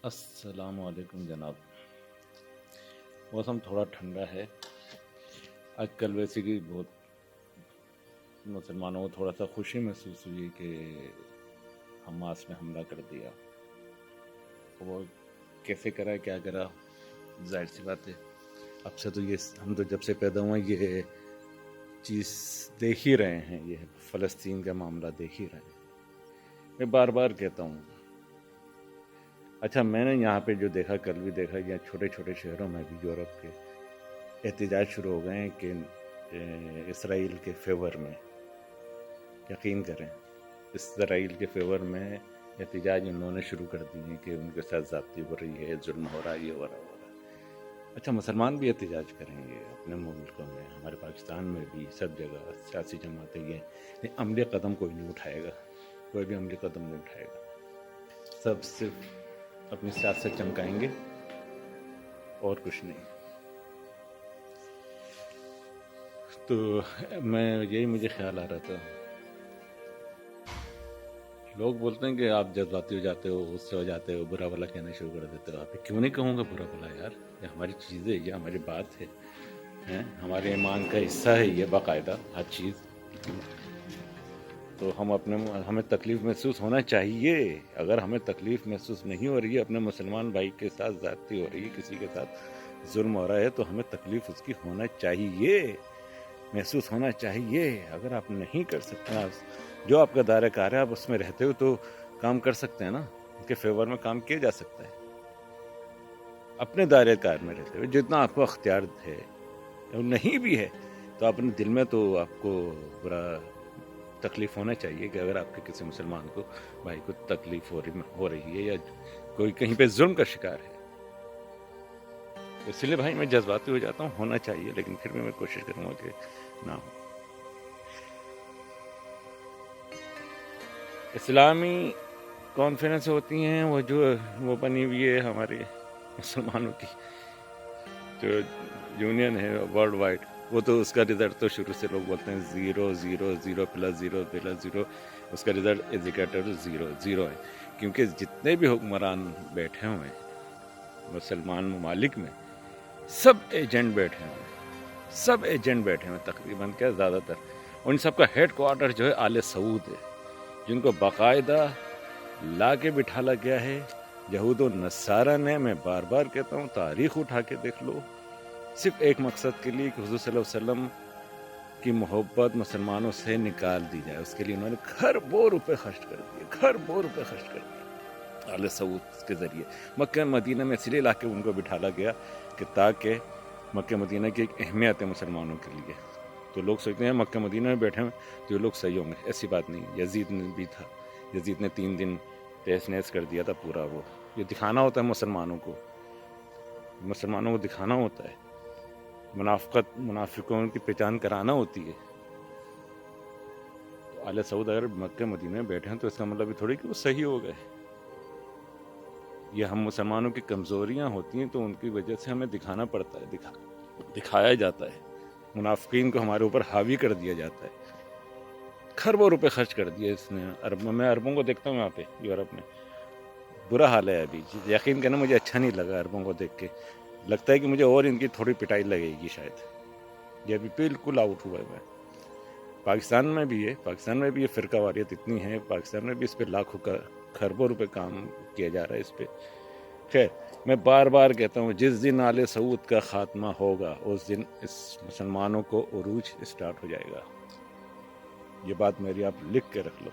السلام علیکم جناب. موسم تھوڑا ٹھنڈا ہے. آج کل ویسے کہ بہت مسلمانوں کو تھوڑا سا خوشی محسوس ہوئی کہ حماس نے حملہ کر دیا. وہ کیسے کرا کیا کرا ظاہر سی بات ہے. اب سے تو یہ ہم تو جب سے پیدا ہوئے یہ چیز دیکھ ہی رہے ہیں. یہ فلسطین کا معاملہ دیکھ ہی رہے ہیں. میں بار بار کہتا ہوں. اچھا میں نے یہاں پہ جو دیکھا کل بھی دیکھا یا چھوٹے چھوٹے شہروں میں بھی یورپ کے احتجاج شروع ہو گئے ہیں کہ اسرائیل کے فیور میں. یقین کریں اسرائیل کے فیور میں احتجاج انہوں نے شروع کر دیے ہیں کہ ان کے ساتھ زیادتی ہو رہی ہے, ظلم ہو رہا ہے, یہ ہو رہا ہے. اچھا مسلمان بھی احتجاج کریں گے اپنے ملکوں میں, ہمارے پاکستان میں بھی سب جگہ سیاسی جماعتیں یہ, لیکن عملی قدم کوئی نہیں اٹھائے گا. کوئی بھی عملی قدم نہیں اٹھائے گا. سب صرف اپنی سیاست چمکائیں گے اور کچھ نہیں. تو مجھے خیال آ رہا تھا. لوگ بولتے ہیں کہ آپ جذباتی ہو جاتے ہو, غصے ہو جاتے ہو, برا بھلا کہنا شروع کر دیتے ہو. آپ کیوں نہیں کہوں گا برا بھلا یار؟ یہ ہماری چیزیں, یہ ہماری بات ہے, ہمارے ایمان کا حصہ ہے یہ باقاعدہ ہر چیز. تو ہمیں تکلیف محسوس ہونا چاہیے. اگر ہمیں تکلیف محسوس نہیں ہو رہی ہے, اپنے مسلمان بھائی کے ساتھ زیادتی ہو رہی ہے, کسی کے ساتھ ظلم ہو رہا ہے, تو ہمیں تکلیف اس کی ہونا چاہیے, محسوس ہونا چاہیے. اگر آپ نہیں کر سکتے, جو آپ کا دائرہ کار ہے آپ اس میں رہتے ہو تو کام کر سکتے ہیں نا, ان کے فیور میں کام کیا جا سکتا ہے. اپنے دائرہ کار میں رہتے ہوئے جتنا آپ کو اختیار ہے, نہیں بھی ہے تو اپنے دل میں تو آپ کو برا تکلیف ہونا چاہیے کہ اگر آپ کے کسی مسلمان کو بھائی کو تکلیف ہو رہی ہے یا کوئی کہیں پہ ظلم کا شکار ہے. اس لیے بھائی میں جذباتی ہو جاتا ہوں, ہونا چاہیے, لیکن پھر بھی میں کوشش کروں گا کہ نہ ہو. اسلامی کانفرنس ہوتی ہیں وہ بنی ہوئی ہے ہمارے مسلمانوں کی جو یونین ہے ورلڈ وائڈ, وہ تو اس کا رزلٹ تو شروع سے لوگ بولتے ہیں 0 0 0 پلس 0 پلس 0, اس کا رزلٹ از اکول ٹو 0 ہے. کیونکہ جتنے بھی حکمران بیٹھے ہوئے ہیں مسلمان ممالک میں, سب ایجنٹ بیٹھے ہوئے تقریباً کیا زیادہ تر. ان سب کا ہیڈ کوارٹر جو ہے آل سعود ہے, جن کو باقاعدہ لا کے بٹھالا گیا ہے یہود و نصارہ نے. میں بار بار کہتا ہوں, تاریخ اٹھا کے دیکھ لو, صرف ایک مقصد کے لیے کہ حضور صلی اللہ علیہ وسلم کی محبت مسلمانوں سے نکال دی جائے. اس کے لیے انہوں نے کھربوں روپے خرچ کر دیے آل سعود کے ذریعے. مکہ مدینہ میں اس لیے لا کے ان کو بٹھالا گیا کہ تاکہ مکہ مدینہ کی ایک اہمیت ہے مسلمانوں کے لیے. تو لوگ سوچتے ہیں مکہ مدینہ میں بیٹھے ہیں تو یہ لوگ صحیح ہوں گے. ایسی بات نہیں. یزید نے بھی تھا, یزید نے 3 دن تہس نہس کر دیا تھا پورا. وہ یہ دکھانا ہوتا ہے مسلمانوں کو دکھانا ہوتا ہے. منافقوں کی پہچان کرانا ہوتی ہے. تو آل سعود اگر مکہ مدینہ میں بیٹھے ہیں تو اس کا مطلب یہ تھوڑی کہ وہ صحیح ہو گئے. یہ ہم مسلمانوں کی کمزوریاں ہوتی ہیں تو ان کی وجہ سے ہمیں دکھانا پڑتا ہے, دکھایا جاتا ہے. منافقین کو ہمارے اوپر حاوی کر دیا جاتا ہے. کھربوں روپے خرچ کر دیے اس نے. میں عربوں کو دیکھتا ہوں یہاں پہ یورپ میں, برا حال ہے ابھی. یقین کرنا مجھے اچھا نہیں لگا عربوں کو دیکھ کے. لگتا ہے کہ مجھے اور ان کی تھوڑی پٹائی لگے گی شاید. یہ ابھی بالکل آؤٹ ہوا ہے. میں پاکستان میں بھی یہ فرقہ واریت اتنی ہے. پاکستان میں بھی اس پہ لاکھوں کا کھربوں روپے کام کیا جا رہا ہے اس پہ. خیر میں بار بار کہتا ہوں, جس دن آل سعود کا خاتمہ ہوگا اس دن اس مسلمانوں کو عروج اسٹارٹ ہو جائے گا. یہ بات میری آپ لکھ کے رکھ لو,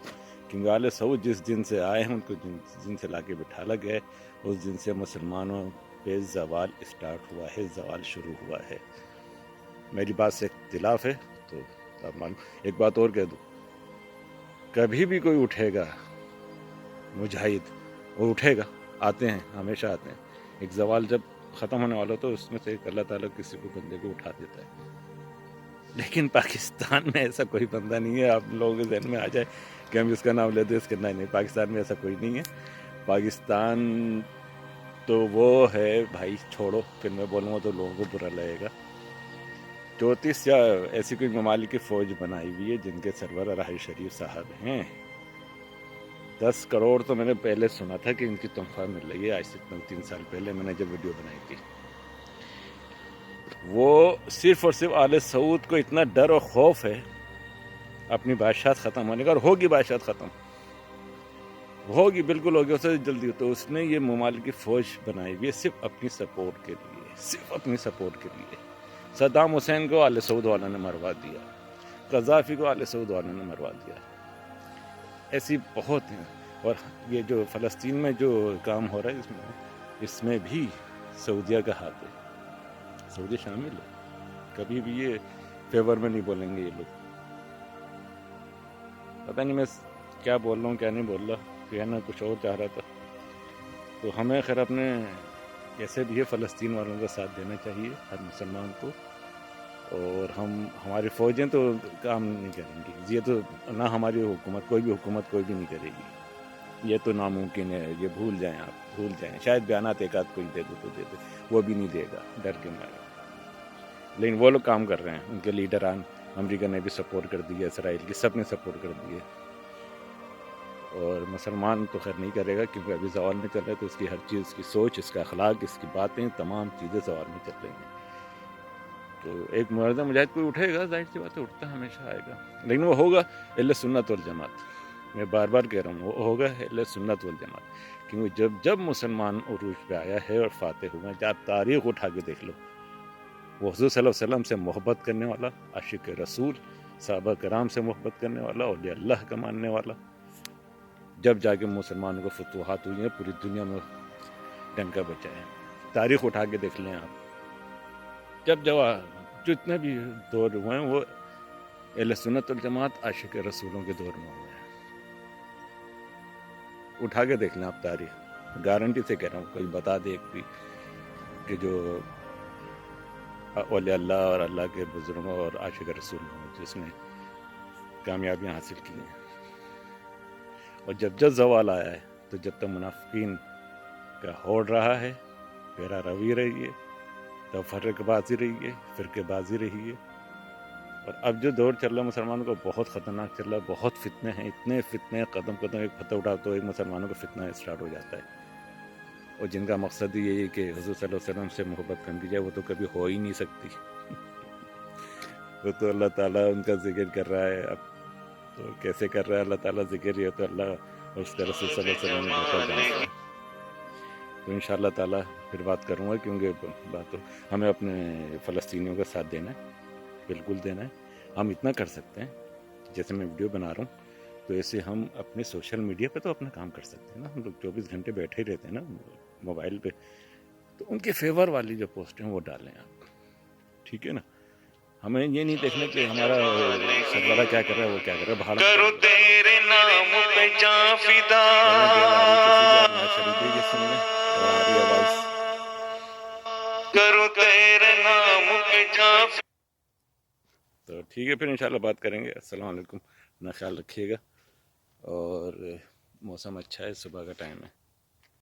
کیونکہ آل سعود جس دن سے آئے ہیں, ان کو جس دن سے لا کے بٹھالا گیا, اس دن سے مسلمانوں پہ زوال اسٹارٹ ہوا ہے, زوال شروع ہوا ہے. میری بات سے اختلاف ہے تو آپ مان. ایک بات اور کہہ دوں, کبھی بھی کوئی اٹھے گا مجاہد, وہ اٹھے گا, آتے ہیں, ہمیشہ آتے ہیں. ایک زوال جب ختم ہونے والا تو اس میں سے ایک اللہ تعالیٰ کسی کو بندے کو اٹھا دیتا ہے. لیکن پاکستان میں ایسا کوئی بندہ نہیں ہے. آپ لوگوں کے ذہن میں آ جائے کہ ہم اس کا نام لیتے, اس کے نہیں, پاکستان میں ایسا کوئی نہیں ہے. پاکستان تو وہ ہے بھائی, چھوڑو, پھر میں بولوں گا تو لوگوں کو برا لگے گا. 34 یا ایسی کوئی ممالک کی فوج بنائی ہوئی ہے جن کے سرور راہ شریف صاحب ہیں. 10 کروڑ تو میں نے پہلے سنا تھا کہ ان کی تنخواہ مل رہی ہے، آج سے 3 سال پہلے میں نے جب ویڈیو بنائی تھی. وہ صرف اور صرف آل سعود کو اتنا ڈر اور خوف ہے اپنی بادشاہت ختم ہونے کا، اور ہوگی بادشاہت ختم، ہوگی، بالکل ہوگی، اس سے جلدی. تو اس نے یہ ممالک کی فوج بنائی ہوئی ہے صرف اپنی سپورٹ کے لیے، صرف اپنی سپورٹ کے لیے. صدام حسین کو آل سعود والوں نے مروا دیا، قذافی کو آل سعود والوں نے مروا دیا. ایسی بہت ہیں. اور یہ جو فلسطین میں جو کام ہو رہا ہے اس میں بھی سعودیہ کا ہاتھ ہے، سعودی شامل ہے. کبھی بھی یہ فیور میں نہیں بولیں گے یہ لوگ. پتہ نہیں میں کیا بول رہا ہوں کیا نہیں بول رہا، کہنا کچھ اور چاہ رہا تھا. تو ہمیں خیر اپنے کیسے بھی ہے فلسطین والوں کا ساتھ دینا چاہیے ہر مسلمان کو. اور ہماری فوجیں تو کام نہیں کریں گی، یہ تو نہ ہماری حکومت، کوئی بھی حکومت کوئی بھی نہیں کرے گی. یہ تو ناممکن ہے، یہ بھول جائیں آپ، بھول جائیں. شاید بیانات ایک آدھ کوئی دے دو تو دے دے، وہ بھی نہیں دے گا ڈر کے مارے. لیکن وہ لوگ کام کر رہے ہیں، ان کے لیڈران، امریکہ نے بھی سپورٹ کر دی ہے، اسرائیل کی، سب نے سپورٹ کر دی ہے. اور مسلمان تو خیر نہیں کرے گا کیونکہ ابھی زوال میں چل رہا ہے، تو اس کی ہر چیز، اس کی سوچ، اس کا اخلاق، اس کی باتیں، تمام چیزیں زوال میں چل رہی ہیں. تو ایک مرد مجاہد کوئی اٹھے گا، ظاہر سی بات ہے، اٹھتا ہمیشہ آئے گا، لیکن وہ ہوگا اہل سنت والجماعت. میں بار بار کہہ رہا ہوں، وہ ہوگا اہل سنت والجماعت. کیونکہ جب مسلمان عروج پہ آیا ہے اور فاتح ہوا ہے، آپ تاریخ اٹھا کے دیکھ لو، وہ حضور صلی اللہ علیہ وسلم سے محبت کرنے والا، عاشق رسول، صحابہ کرام سے محبت کرنے والا، اولیاء اللہ کا ماننے والا. جب جا کے مسلمانوں کو فتوحات ہوئی ہیں، پوری دنیا میں ڈنکا بچا ہے. تاریخ اٹھا کے دیکھ لیں آپ. جب جتنے بھی دور ہوئے ہیں وہ اہل سنت والجماعت عاشق رسولوں کے دور میں ہوئے ہیں. اٹھا کے دیکھ لیں آپ تاریخ، گارنٹی سے کہہ رہا ہوں. کوئی بتا دے ایک بھی کہ جو اولیاء اللہ اور اللہ کے بزرگوں اور عاشق رسول ہوں جس نے کامیابیاں حاصل کی ہیں. اور جب زوال آیا ہے تو جب تک منافقین کا ہوڑ رہا ہے، پیرا روی رہی ہے، تو فرق بازی رہی ہے، فرقے بازی رہی ہے. اور اب جو دور چل رہا ہے مسلمانوں کو بہت خطرناک چل رہا ہے. بہت فتنے ہیں، اتنے فتنے، قدم قدم ایک پتہ اٹھا تو ایک مسلمانوں کا فتنہ اسٹارٹ ہو جاتا ہے. اور جن کا مقصد یہی ہے کہ حضور صلی اللہ علیہ وسلم سے محبت کر دی جائے، وہ تو کبھی ہو ہی نہیں سکتی. وہ تو اللہ تعالیٰ ان کا ذکر کر رہا ہے. اب تو کیسے کر رہا ہے اللہ تعالیٰ ذکر؟ یہ تو اللہ اور اس کے رسول صلی اللہ علیہ وسلم نے بہتر جانتا ہے. تو انشاءاللہ تعالیٰ پھر بات کروں گا، کیونکہ بات تو ہمیں اپنے فلسطینیوں کا ساتھ دینا ہے، بالکل دینا ہے. ہم اتنا کر سکتے ہیں، جیسے میں ویڈیو بنا رہا ہوں تو ایسے ہم اپنے سوشل میڈیا پہ تو اپنا کام کر سکتے ہیں نا. ہم لوگ 24 گھنٹے بیٹھے ہی رہتے ہیں نا موبائل پہ. تو ان کے فیور والی جو پوسٹ ہیں وہ ڈالیں آپ، ٹھیک ہے نا. ہمیں یہ نہیں دیکھنا کہ ہمارا سرورہ کیا کر رہا ہے، وہ کیا کر رہا ہے. بھاڑ کرو تیرے نام پہ جاں فدا. کرو تیرے نام پہ جاں. تو ٹھیک ہے، پھر انشاءاللہ بات کریں گے. السلام علیکم. اپنا خیال رکھیے گا. اور موسم اچھا ہے، صبح کا ٹائم ہے.